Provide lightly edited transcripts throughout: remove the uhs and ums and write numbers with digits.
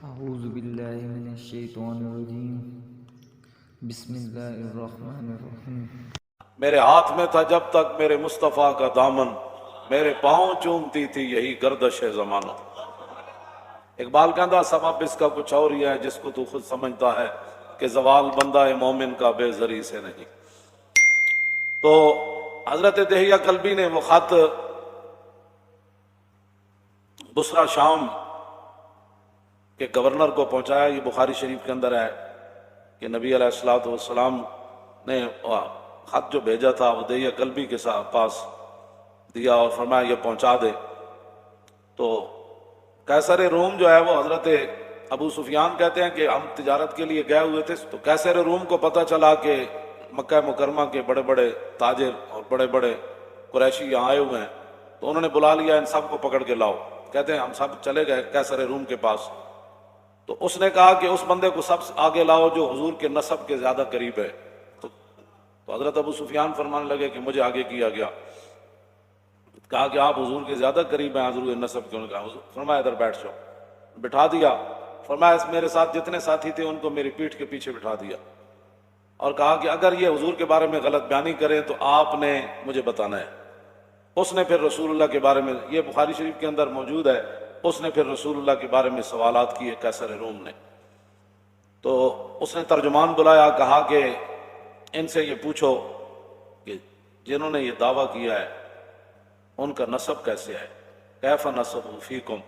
اعوذ باللہ من الشیطان الرجیم بسم اللہ الرحمن الرحیم۔ میرے ہاتھ میں تھا جب تک میرے مصطفیٰ کا دامن، میرے پاؤں چومتی تھی یہی گردش زمانہ۔ اقبال کہتا سبب اس کا کچھ اور ہی ہے جس کو تو خود سمجھتا ہے کہ زوال بندہ مومن کا بے زری سے نہیں۔ تو حضرت دہیہ کلبی نے وہ خط بصرہ شام کے گورنر کو پہنچایا۔ یہ بخاری شریف کے اندر ہے کہ نبی علیہ الصلوۃ والسلام نے خط جو بھیجا تھا وہ دہیہ کلبی کے پاس دیا اور فرمایا یہ پہنچا دے۔ تو قیصر روم جو ہے وہ حضرت ابو سفیان کہتے ہیں کہ ہم تجارت کے لیے گئے ہوئے تھے، تو قیصر روم کو پتہ چلا کہ مکہ مکرمہ کے بڑے بڑے تاجر اور بڑے بڑے قریشی یہاں آئے ہوئے ہیں، تو انہوں نے بلا لیا ان سب کو پکڑ کے لاؤ۔ کہتے ہیں ہم سب چلے گئے قیصر روم کے پاس، تو اس نے کہا کہ اس بندے کو سب سے آگے لاؤ جو حضور کے نسب کے زیادہ قریب ہے۔ تو حضرت ابو سفیان فرمانے لگے کہ مجھے آگے کیا گیا۔ کہا کہ آپ حضور کے زیادہ قریب ہیں حضور نسب کے۔ کہا فرمایا ادھر بیٹھ جاؤ، بٹھا دیا۔ فرمایا میرے ساتھ جتنے ساتھی تھے ان کو میری پیٹھ کے پیچھے بٹھا دیا اور کہا کہ اگر یہ حضور کے بارے میں غلط بیانی کریں تو آپ نے مجھے بتانا ہے۔ اس نے پھر رسول اللہ کے بارے میں، یہ بخاری شریف کے اندر موجود ہے، اس نے پھر رسول اللہ کے بارے میں سوالات کیے قیصر روم نے۔ تو اس نے ترجمان بلایا، کہا کہ ان سے یہ پوچھو کہ جنہوں نے یہ دعویٰ کیا ہے ان کا نسب کیسے ہے، کیف نسب فیکم؟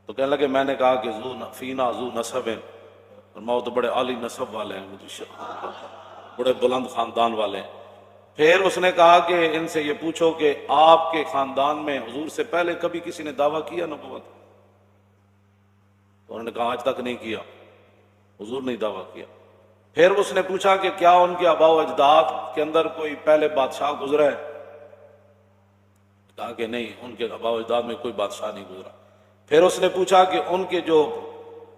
تو کہنے لگے میں نے کہا کہ فینا ذو نسب ہیں، اور وہ تو بڑے عالی نسب والے ہیں، بڑے بلند خاندان والے ہیں۔ پھر اس نے کہا کہ ان سے یہ پوچھو کہ آپ کے خاندان میں حضور سے پہلے کبھی کسی نے دعویٰ کیا نبوت؟ تو انہوں نے کہا آج تک نہیں کیا، حضور نے دعویٰ کیا۔ پھر اس نے پوچھا کہ کیا ان کے آباء و اجداد کے اندر کوئی پہلے بادشاہ گزرا ہے؟ کہا کہ نہیں، ان کے آباء و اجداد میں کوئی بادشاہ نہیں گزرا۔ پھر اس نے پوچھا کہ ان کے جو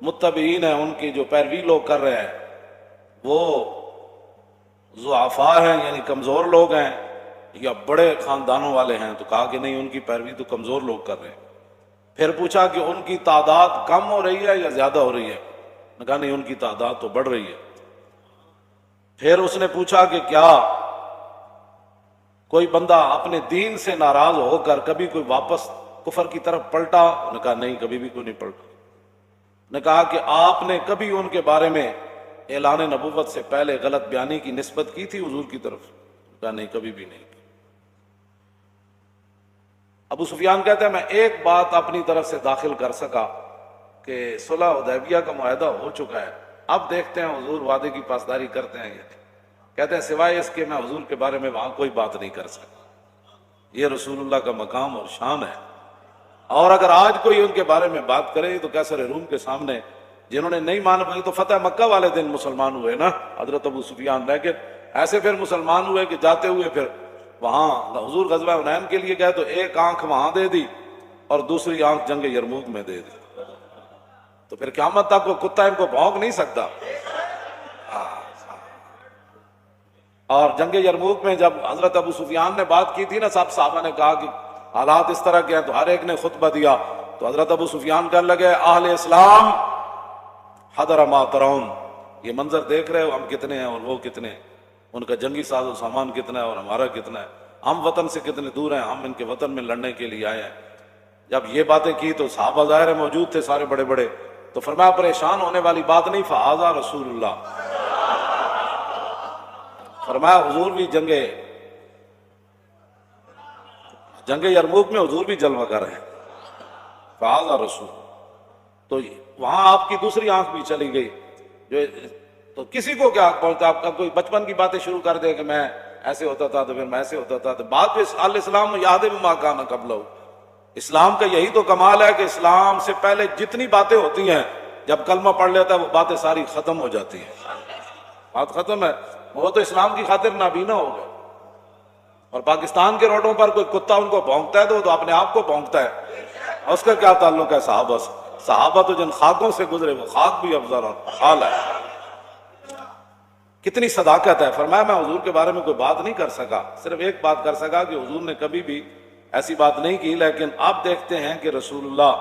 متبعین ہیں، ان کی جو پیروی لوگ کر رہے ہیں، وہ ضعفاء ہیں یعنی کمزور لوگ ہیں یا بڑے خاندانوں والے ہیں؟ تو کہا کہ نہیں، ان کی پیروی تو کمزور لوگ کر رہے ہیں۔ پھر پوچھا کہ ان کی تعداد کم ہو رہی ہے یا زیادہ ہو رہی ہے؟ نے کہا نہیں، ان کی تعداد تو بڑھ رہی ہے۔ پھر اس نے پوچھا کہ کیا کوئی بندہ اپنے دین سے ناراض ہو کر کبھی کوئی واپس کفر کی طرف پلٹا؟ نے کہا نہیں، کبھی بھی کوئی نہیں پلٹا۔ نے کہا کہ آپ نے کبھی ان کے بارے میں اعلان نبوت سے پہلے غلط بیانی کی نسبت کی تھی حضور کی طرف؟ کہا نہیں، کبھی بھی نہیں کی۔ ابو سفیان کہتے ہیں میں ایک بات اپنی طرف سے داخل کر سکا کہ صلح حدیبیہ کا معاہدہ ہو چکا ہے، اب دیکھتے ہیں حضور وعدے کی پاسداری کرتے ہیں یا نہیں۔ کہتے ہیں سوائے اس کے میں حضور کے بارے میں وہاں کوئی بات نہیں کر سکتا۔ یہ رسول اللہ کا مقام اور شان ہے، اور اگر آج کوئی ان کے بارے میں بات کرے تو قیصر روم کے سامنے جنہوں نے نہیں مانا، تو فتح مکہ والے دن مسلمان ہوئے نا حضرت ابو سفیان، لیکن ایسے پھر مسلمان ہوئے کہ جاتے ہوئے پھر وہاں حضور غزوہ حنین کے لیے گئے تو ایک آنکھ وہاں دے دی اور دوسری آنکھ جنگ یرموک میں دے دی، تو پھر قیامت تک وہ کتا ان کو بھونک نہیں سکتا۔ اور جنگ یرموک میں جب حضرت ابو سفیان نے بات کی تھی نا، سب صحابہ نے کہا کہ حالات اس طرح کے ہیں، تو ہر ایک نے خطبہ دیا۔ تو حضرت ابو سفیان کہنے لگے اہل اسلام حضر ما ترون، یہ منظر دیکھ رہے ہو ہم کتنے ہیں اور وہ کتنے ہیں، ان کا جنگی ساز و سامان کتنا ہے اور ہمارا کتنا ہے، ہم وطن سے کتنے دور ہیں، ہم ان کے وطن میں لڑنے کے لیے آئے ہیں۔ جب یہ باتیں کی تو صحابہ ظاہر موجود تھے سارے بڑے بڑے، تو فرمایا پریشان ہونے والی بات نہیں، فہذا رسول اللہ، فرمایا حضور بھی جنگ یرموک میں حضور بھی جلوہ گر ہیں، فہذا رسول۔ تو وہاں آپ کی دوسری آنکھ بھی چلی گئی، تو کسی کو کیا پہنچتا، آپ کا کوئی بچپن کی باتیں شروع کر دے کہ میں ایسے ہوتا تھا تو پھر میں ایسے ہوتا تھا، تو بات الاسلام یاد بما کان قبلہ، اسلام کا یہی تو کمال ہے کہ اسلام سے پہلے جتنی باتیں ہوتی ہیں جب کلمہ پڑھ لیتا ہے وہ باتیں ساری ختم ہو جاتی ہیں، بات ختم ہے۔ وہ تو اسلام کی خاطر نابینا ہو گئے، اور پاکستان کے روڈوں پر کوئی کتا ان کو بھونکتا ہے تو وہ تو اپنے آپ کو بھونکتا ہے، اس کا کیا تعلق ہے صحابہ سے؟ صحابہ تو جن خاکوں سے گزرے وہ خاک بھی افضل اور حال ہے۔ کتنی صداقت ہے۔ فرمایا میں حضور کے بارے میں کوئی بات نہیں کر سکا، صرف ایک بات کر سکا کہ حضور نے کبھی بھی ایسی بات نہیں کی، لیکن اب دیکھتے ہیں کہ رسول اللہ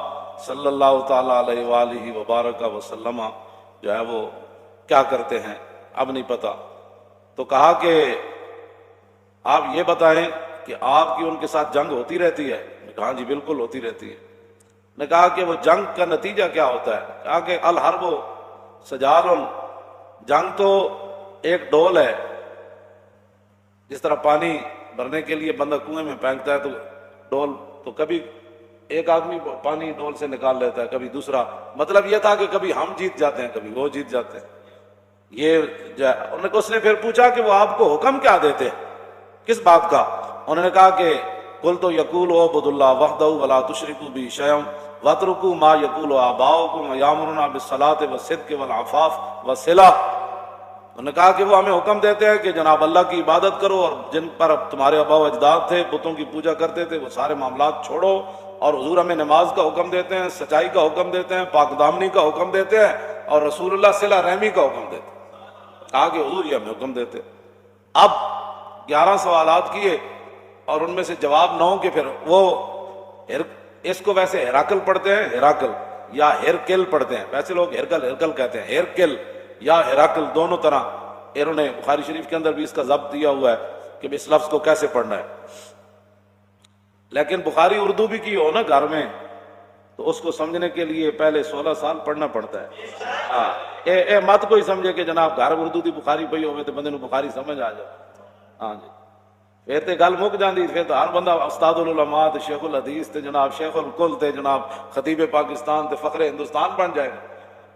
صلی اللہ تعالیٰ علیہ وآلہ وبارک وسلم جو ہے وہ کیا کرتے ہیں اب نہیں پتا. تو کہا کہ آپ یہ بتائیں کہ آپ کی ان کے ساتھ جنگ ہوتی رہتی ہے؟ کہا جی بالکل ہوتی رہتی ہے. نے کہا کہ وہ جنگ کا نتیجہ کیا ہوتا ہے؟ کہا کہ الحرب سجال، جنگ تو ایک ڈول ہے، جس طرح پانی بھرنے کے لیے بندہ کنویں میں پھینکتا ہے تو ڈول، تو کبھی ایک آدمی پانی ڈول سے نکال لیتا ہے، کبھی دوسرا. مطلب یہ تھا کہ کبھی ہم جیت جاتے ہیں کبھی وہ جیت جاتے ہیں. یہ اس نے پھر پوچھا کہ وہ آپ کو حکم کیا دیتے ہیں کس بات کا؟ انہوں نے کہا کہ قل تو یقول اعبدوا اللہ وحدہ ولا تشرکوا بہ شیئا واترکوا ما یقول آباؤکم ویامرون بالصلاۃ والصدق والعفاف والصلہ. انہوں نے کہا کہ وہ ہمیں حکم دیتے ہیں کہ جناب اللہ کی عبادت کرو، اور جن پر تمہارے آباء و اجداد تھے بتوں کی پوجا کرتے تھے وہ سارے معاملات چھوڑو، اور حضور ہمیں نماز کا حکم دیتے ہیں، سچائی کا حکم دیتے ہیں، پاک دامنی کا حکم دیتے ہیں، اور رسول اللہ صلہ رحمی کا حکم دیتے ہیں. کہا کہ حضور یہ ہمیں حکم دیتے. اب 11 سوالات کیے اور ان میں سے جواب 9 کے پھر وہ اس کو ویسے ہیراکل پڑھتے ہیں، ہیراکل یا ہیرکل پڑھتے ہیں، ویسے لوگ ہیرکل کہتے ہیں، ہیرکل یا ہیراکل دونوں طرح. انہوں نے بخاری شریف کے اندر بھی اس کا ضبط دیا ہوا ہے کہ اس لفظ کو کیسے پڑھنا ہے. لیکن بخاری اردو بھی کی ہو نا گھر میں تو اس کو سمجھنے کے لیے پہلے 16 سال پڑھنا پڑتا ہے. ہاں اے مت کوئی سمجھے کہ جناب گھر اردو دی بخاری پئی ہوئے تو بندے نو بخاری سمجھ آ جائے. ہاں جی پھر تے گل مک جاندی، پھر تو ہر بندہ استاد العلماء تے شیخ الحدیث تے جناب شیخ الکل تے جناب خطیب پاکستان تے فخر ہندوستان بن جائے گا.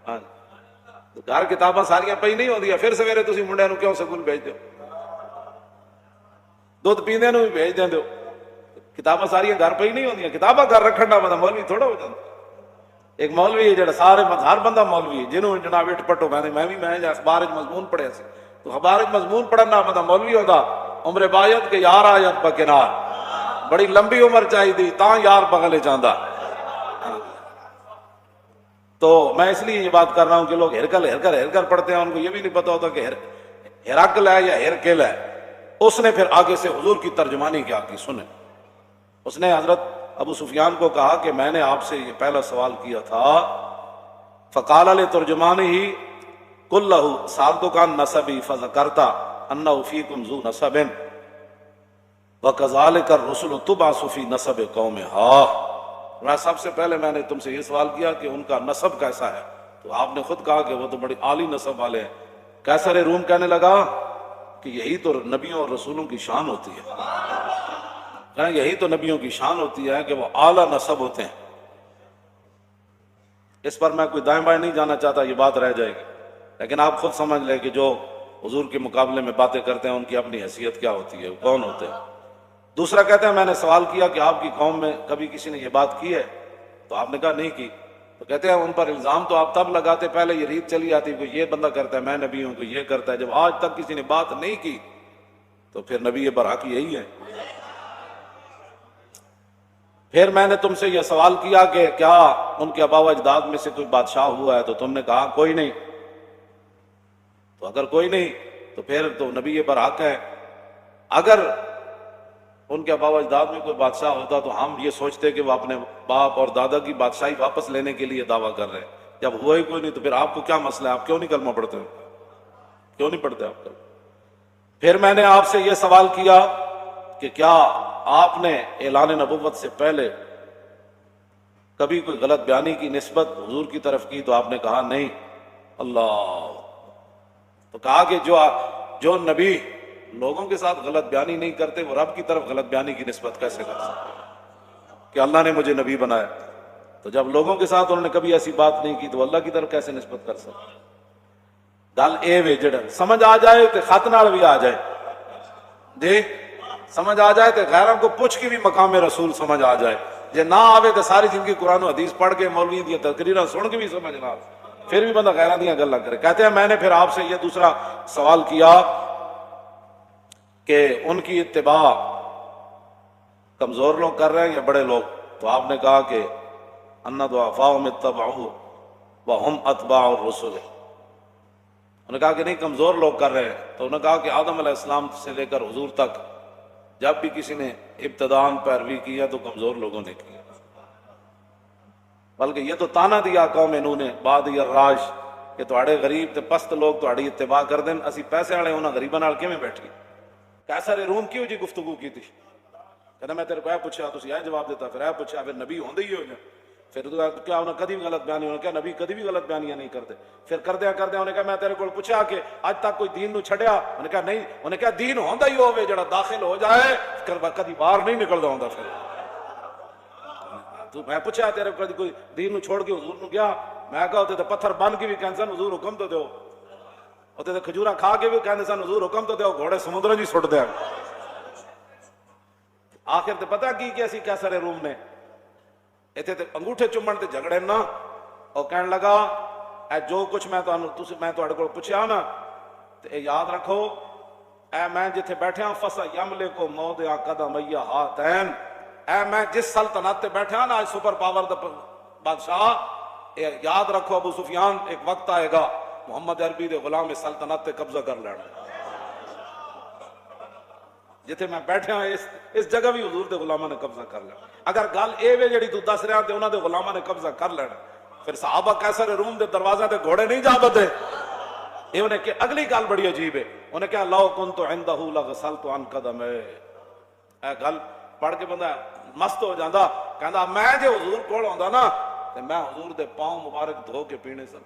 ہاں جی گھر کتاباں ساریاں پئی نہیں ہوندیاں، پھر سویرے تسی منڈیاں نو کیوں سکول بھیج دیو؟ دودھ پیندے نو بھی بھیج دیندے ہو. کتاباں ساریاں گھر پئی نہیں ہوندیاں، کتاباں گھر رکھن دا بندہ مولوی تھوڑا ہو جاندا. ایک مولوی ہے جڑا سارے ہر بندہ مولوی ہے جنہوں جناب اٹھ پٹو میں اخبار مضمون پڑھیا سی تو اخبار مضمون پڑھنا بندہ مولوی ہوتا. عمر باید کے یار آیت بکنار، بڑی لمبی عمر چاہی دی تاں یار بغلے چاہتا. تو میں اس لیے یہ بات کر رہا ہوں کہ لوگ ہرکل پڑھتے ہیں، ان کو یہ بھی نہیں پتا ہوتا کہ ہیراکل ہے یا ہیرکل ہے. اس نے پھر آگے سے حضور کی ترجمانی کیا کی سنیں. اس نے حضرت ابو سفیان کو کہا کہ میں نے آپ سے یہ پہلا سوال کیا تھا. فقال لترجمانہ قل لہ سألتک عن نسبی فذکرت انہ فیکم ذو نسب وکذالک الرسل تبعث فی نسب قومہا. میں سب سے پہلے میں نے تم سے یہ سوال کیا کہ ان کا نسب کیسا ہے، تو آپ نے خود کہا کہ وہ تو بڑی عالی نسب والے ہیں. قیصر روم کہنے لگا کہ یہی تو نبیوں اور رسولوں کی شان ہوتی ہے، یہی تو نبیوں کی شان ہوتی ہے کہ وہ اعلیٰ نسب ہوتے ہیں. اس پر میں کوئی دائیں بائیں نہیں جانا چاہتا، یہ بات رہ جائے گی، لیکن آپ خود سمجھ لیں کہ جو حضور کے مقابلے میں باتیں کرتے ہیں ان کی اپنی حیثیت کیا ہوتی ہے، کون ہوتے ہیں. دوسرا کہتے ہیں میں نے سوال کیا کہ آپ کی قوم میں کبھی کسی نے یہ بات کی ہے، تو آپ نے کہا نہیں کی. تو کہتے ہیں ان پر الزام تو آپ تب لگاتے پہلے یہ ریت چلی آتی کہ یہ بندہ کرتا ہے میں نبی ہوں، کوئی یہ کرتا ہے. جب آج تک کسی نے بات نہیں کی تو پھر نبی برحق یہی ہے. پھر میں نے تم سے یہ سوال کیا کہ کیا ان کے آباء و اجداد میں سے کوئی بادشاہ ہوا ہے، تو تم نے کہا کوئی نہیں. تو اگر کوئی نہیں تو پھر تو نبی برحق ہے. اگر ان کے آباء و اجداد میں کوئی بادشاہ ہوتا تو ہم یہ سوچتے کہ وہ اپنے باپ اور دادا کی بادشاہی واپس لینے کے لیے دعویٰ کر رہے ہیں. جب ہوا ہی کوئی نہیں تو پھر آپ کو کیا مسئلہ ہے؟ آپ کیوں نہیں کلمہ پڑھتے ہو؟ کیوں نہیں پڑھتے آپ کلمہ؟ پھر میں نے آپ سے یہ سوال کیا کہ کیا آپ نے اعلان نبوت سے پہلے کبھی کوئی غلط بیانی کی نسبت حضور کی طرف کی؟ تو آپ نے کہا نہیں. اللہ. تو کہا کہ جو نبی لوگوں کے ساتھ غلط بیانی نہیں کرتے وہ رب کی طرف غلط بیانی کی نسبت کیسے کر سکتے کہ اللہ نے مجھے نبی بنایا؟ تو جب لوگوں کے ساتھ انہوں نے کبھی ایسی بات نہیں کی تو اللہ کی طرف کیسے نسبت کر سکتے؟ گل اے وے جڑا سمجھ آ جائے تو خط نال بھی آ جائے جی، سمجھ آ جائے تو غیروں کو پوچھ کے بھی مقام رسول سمجھ آ جائے. جے نہ آوے تو ساری زندگی قرآن و حدیث پڑھ کے مولوی دی تقریراں سن کے بھی سمجھ نہ آئے، پھر بھی بندہ غیراں دیاں گلاں کرے. کہتے ہیں میں نے پھر آپ سے یہ دوسرا سوال کیا کہ ان کی اتباع کمزور لوگ کر رہے ہیں یا بڑے لوگ؟ تو آپ نے کہا کہ ان ضعفاءهم اتبعوه وهم اتباع الرسل. انہوں نے کہا کہ نہیں کمزور لوگ کر رہے ہیں. تو انہوں نے کہا کہ آدم علیہ السلام سے لے کر حضور تک جب بھی کسی نے ابتداءً پیروی کی ہے تو کمزور لوگوں نے کی. بلکہ یہ تو تانا دیا قوم نوح نے بعد الراج کہ تواڈے غریب تے پست لوگ تواڈی اتباع کر دین، اسی پیسے والے انہاں غریباں نال کیویں بیٹھی؟ قیصر روم کیوں جی گفتگو کی تھی؟ کہنا میں تیرے کو اے پوچھا تو یہ جواب دیتا، پھر اے پوچھا، پھر نبی ہوندے ہی ہو جائے، پھر تو کیا انہیں کدی بھی غلط بیانی، انہوں نے کہا نبی کدی بھی غلط بیانیاں نہیں کرتے، پھر کردیا انہوں نے کہا میں تیرے کو پوچھا کہ اج تک کوئی دین نو چھڑیا؟ انہوں نے کہا نہیں، انہوں نے کہا دین ہوندا ہی ہوے جڑا داخل ہو جائے کدی باہر نہیں نکلدا ہوندا۔ پھر تو میں پوچھا تیرے کو کوئی دین نو چھوڑ کے حضور نو گیا؟ میں کہا تے پتھر بن کے بھی کہندے سن حضور حکم تو دیو، تے کھجورا کھا کے بھی کہندے سن حضور حکم تو دیو، گھوڑے سمندر جی سٹ دیا۔ آخر تے پتہ کی کہ اسی قیصر روم نے ایتھے تے انگوٹھے چومن تے جھگڑے نا، اور کہن لگا اے جو کچھ میں تہاڈے کول پوچھیا نا تے اے یاد رکھو، اے میں جتھے بیٹھا فسا یملکو موضع قدمیا ہاتین، اے میں جس سلطنت تے بیٹھا نا آج سپر پاور دا بادشاہ، اے یاد رکھو ابو سفیان ایک وقت آئے گا محمد عربی دے غلام سلطنت تے قبضہ کر لینا، جتھے میں بیٹھا اس جگہ بھی حضور دے غلاماں نے قبضہ کر لینا۔ اگر گل اے وے جڑی تو دس رہا تے انہاں دے غلاماں نے قبضہ کر لینا، پھر صحابہ قیصر روم دے دروازے تے گھوڑے نہیں جا بدے۔ یہ انہیں کہ اگلی گل بڑی عجیب ہے، انہیں کہا لو کنت عندہ لغسلت عن قدمے، اے گل پڑھ کے بندہ مست ہو جاندا، کہندا میں جے حضور کول ہوندا نا تے میں حضور دے پاؤں مبارک دھو کے پینے سن۔